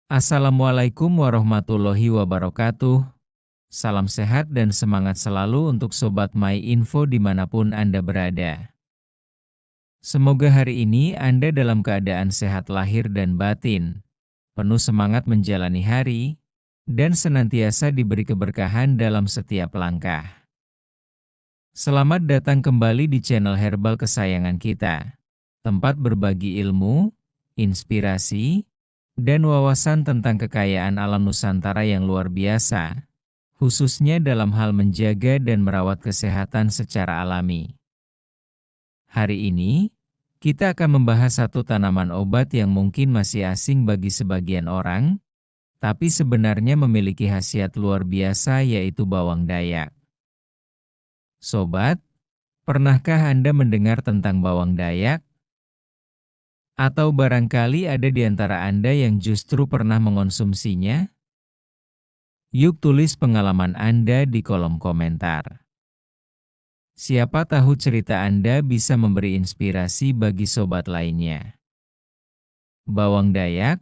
Assalamualaikum warahmatullahi wabarakatuh. Salam sehat dan semangat selalu untuk Sobat My Info dimanapun Anda berada. Semoga hari ini Anda dalam keadaan sehat lahir dan batin, penuh semangat menjalani hari, dan senantiasa diberi keberkahan dalam setiap langkah. Selamat datang kembali di channel herbal kesayangan kita, tempat berbagi ilmu, inspirasi, dan wawasan tentang kekayaan alam Nusantara yang luar biasa, khususnya dalam hal menjaga dan merawat kesehatan secara alami. Hari ini, kita akan membahas satu tanaman obat yang mungkin masih asing bagi sebagian orang, tapi sebenarnya memiliki khasiat luar biasa, yaitu bawang dayak. Sobat, pernahkah Anda mendengar tentang bawang dayak? Atau barangkali ada di antara Anda yang justru pernah mengonsumsinya? Yuk tulis pengalaman Anda di kolom komentar. Siapa tahu cerita Anda bisa memberi inspirasi bagi sobat lainnya. Bawang dayak,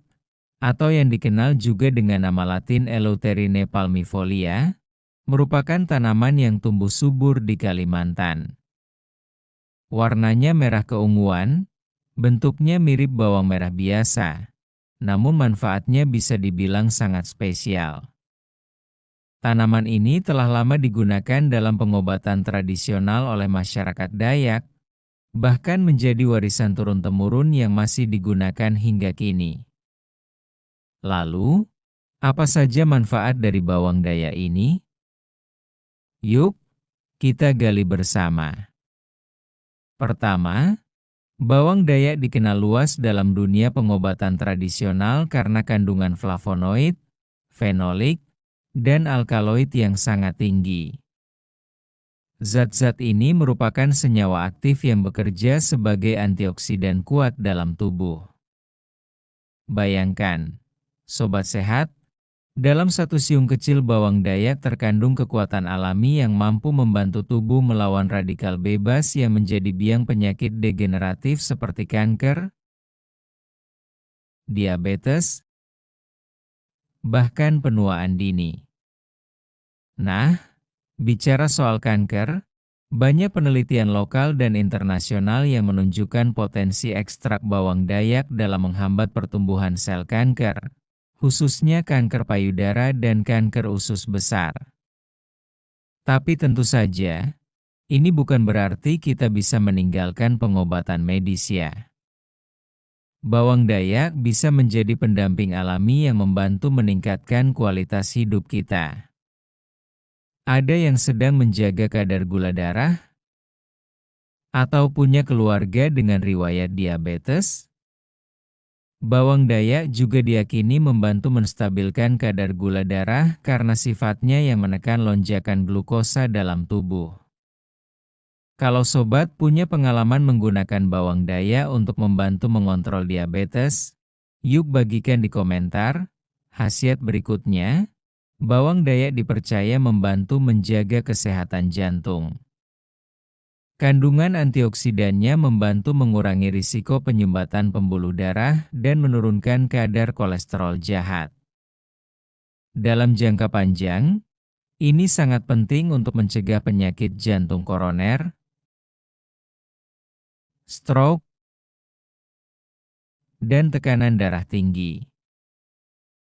atau yang dikenal juga dengan nama latin Eleuterine palmifolia, merupakan tanaman yang tumbuh subur di Kalimantan. Warnanya merah keunguan, bentuknya mirip bawang merah biasa, namun manfaatnya bisa dibilang sangat spesial. Tanaman ini telah lama digunakan dalam pengobatan tradisional oleh masyarakat Dayak, bahkan menjadi warisan turun-temurun yang masih digunakan hingga kini. Lalu, apa saja manfaat dari bawang dayak ini? Yuk, kita gali bersama. Pertama, bawang dayak dikenal luas dalam dunia pengobatan tradisional karena kandungan flavonoid, fenolik, dan alkaloid yang sangat tinggi. Zat-zat ini merupakan senyawa aktif yang bekerja sebagai antioksidan kuat dalam tubuh. Bayangkan, sobat sehat, dalam satu siung kecil bawang dayak terkandung kekuatan alami yang mampu membantu tubuh melawan radikal bebas yang menjadi biang penyakit degeneratif seperti kanker, diabetes, bahkan penuaan dini. Nah, bicara soal kanker, banyak penelitian lokal dan internasional yang menunjukkan potensi ekstrak bawang dayak dalam menghambat pertumbuhan sel kanker, khususnya kanker payudara dan kanker usus besar. Tapi tentu saja, ini bukan berarti kita bisa meninggalkan pengobatan medis ya. Bawang dayak bisa menjadi pendamping alami yang membantu meningkatkan kualitas hidup kita. Ada yang sedang menjaga kadar gula darah? Atau punya keluarga dengan riwayat diabetes? Bawang dayak juga diyakini membantu menstabilkan kadar gula darah karena sifatnya yang menekan lonjakan glukosa dalam tubuh. Kalau sobat punya pengalaman menggunakan bawang dayak untuk membantu mengontrol diabetes, yuk bagikan di komentar. Khasiat berikutnya, bawang dayak dipercaya membantu menjaga kesehatan jantung. Kandungan antioksidannya membantu mengurangi risiko penyumbatan pembuluh darah dan menurunkan kadar kolesterol jahat. Dalam jangka panjang, ini sangat penting untuk mencegah penyakit jantung koroner, stroke, dan tekanan darah tinggi.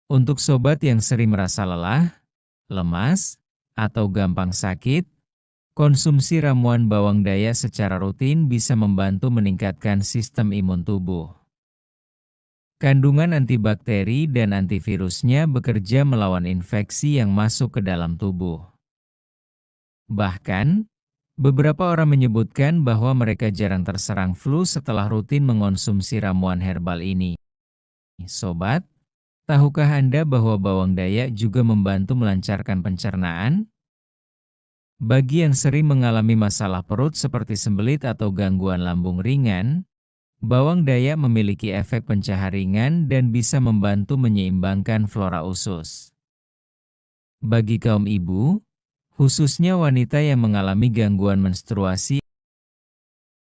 Untuk sobat yang sering merasa lelah, lemas, atau gampang sakit, konsumsi ramuan bawang dayak secara rutin bisa membantu meningkatkan sistem imun tubuh. Kandungan antibakteri dan antivirusnya bekerja melawan infeksi yang masuk ke dalam tubuh. Bahkan, beberapa orang menyebutkan bahwa mereka jarang terserang flu setelah rutin mengonsumsi ramuan herbal ini. Sobat, tahukah Anda bahwa bawang dayak juga membantu melancarkan pencernaan? Bagi yang sering mengalami masalah perut seperti sembelit atau gangguan lambung ringan, bawang dayak memiliki efek pencahar ringan dan bisa membantu menyeimbangkan flora usus. Bagi kaum ibu, khususnya wanita yang mengalami gangguan menstruasi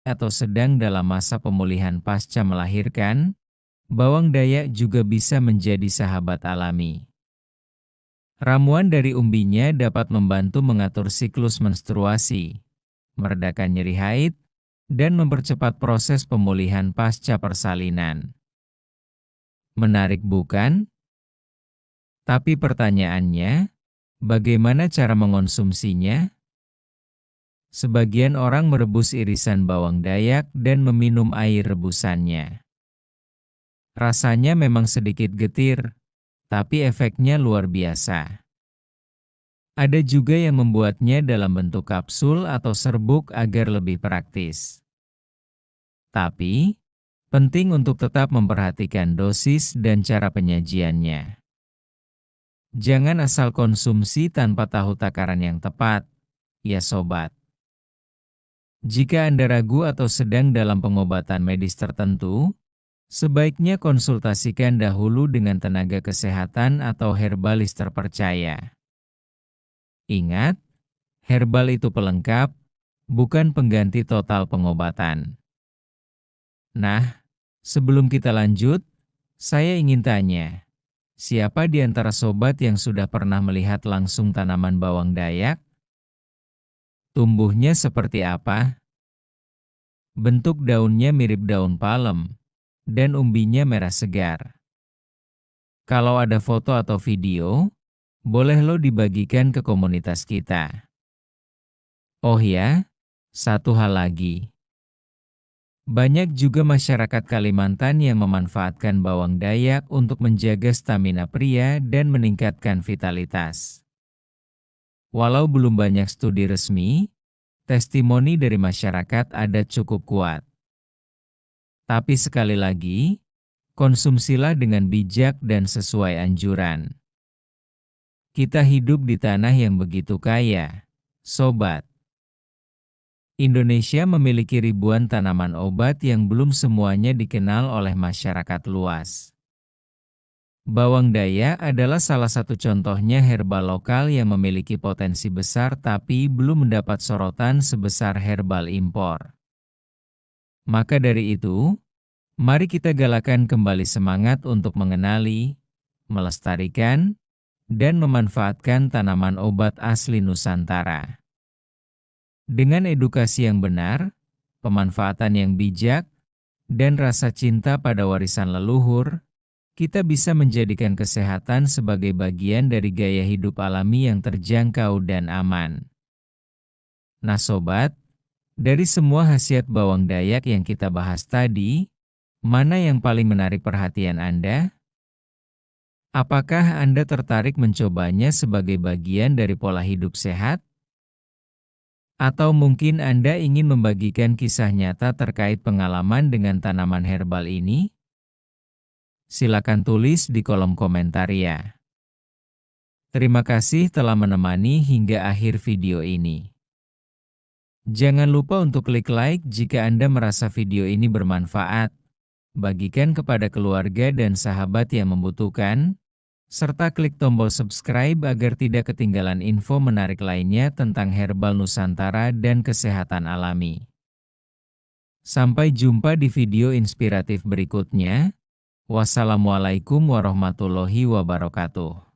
atau sedang dalam masa pemulihan pasca melahirkan, Bawang dayak juga bisa menjadi sahabat alami. Ramuan dari umbinya dapat membantu mengatur siklus menstruasi, meredakan nyeri haid, dan mempercepat proses pemulihan pasca persalinan. Menarik bukan? Tapi pertanyaannya, bagaimana cara mengonsumsinya? Sebagian orang merebus irisan bawang dayak dan meminum air rebusannya. Rasanya memang sedikit getir, tapi efeknya luar biasa. Ada juga yang membuatnya dalam bentuk kapsul atau serbuk agar lebih praktis. Tapi, penting untuk tetap memperhatikan dosis dan cara penyajiannya. Jangan asal konsumsi tanpa tahu takaran yang tepat, ya sobat. Jika Anda ragu atau sedang dalam pengobatan medis tertentu, sebaiknya konsultasikan dahulu dengan tenaga kesehatan atau herbalis terpercaya. Ingat, herbal itu pelengkap, bukan pengganti total pengobatan. Nah, sebelum kita lanjut, saya ingin tanya, siapa di antara sobat yang sudah pernah melihat langsung tanaman bawang dayak? Tumbuhnya seperti apa? Bentuk daunnya mirip daun palem, dan umbinya merah segar. Kalau ada foto atau video, boleh lo dibagikan ke komunitas kita. Oh ya, satu hal lagi. Banyak juga masyarakat Kalimantan yang memanfaatkan bawang dayak untuk menjaga stamina pria dan meningkatkan vitalitas. Walau belum banyak studi resmi, testimoni dari masyarakat ada cukup kuat. Tapi sekali lagi, konsumsilah dengan bijak dan sesuai anjuran. Kita hidup di tanah yang begitu kaya, sobat. Indonesia memiliki ribuan tanaman obat yang belum semuanya dikenal oleh masyarakat luas. Bawang dayak adalah salah satu contohnya herbal lokal yang memiliki potensi besar tapi belum mendapat sorotan sebesar herbal impor. Maka dari itu, mari kita galakan kembali semangat untuk mengenali, melestarikan, dan memanfaatkan tanaman obat asli Nusantara. Dengan edukasi yang benar, pemanfaatan yang bijak, dan rasa cinta pada warisan leluhur, kita bisa menjadikan kesehatan sebagai bagian dari gaya hidup alami yang terjangkau dan aman. Nah sobat, dari semua khasiat bawang dayak yang kita bahas tadi, mana yang paling menarik perhatian Anda? Apakah Anda tertarik mencobanya sebagai bagian dari pola hidup sehat? Atau mungkin Anda ingin membagikan kisah nyata terkait pengalaman dengan tanaman herbal ini? Silakan tulis di kolom komentar ya. Terima kasih telah menemani hingga akhir video ini. Jangan lupa untuk klik like jika Anda merasa video ini bermanfaat. Bagikan kepada keluarga dan sahabat yang membutuhkan, serta klik tombol subscribe agar tidak ketinggalan info menarik lainnya tentang herbal Nusantara dan kesehatan alami. Sampai jumpa di video inspiratif berikutnya. Wassalamualaikum warahmatullahi wabarakatuh.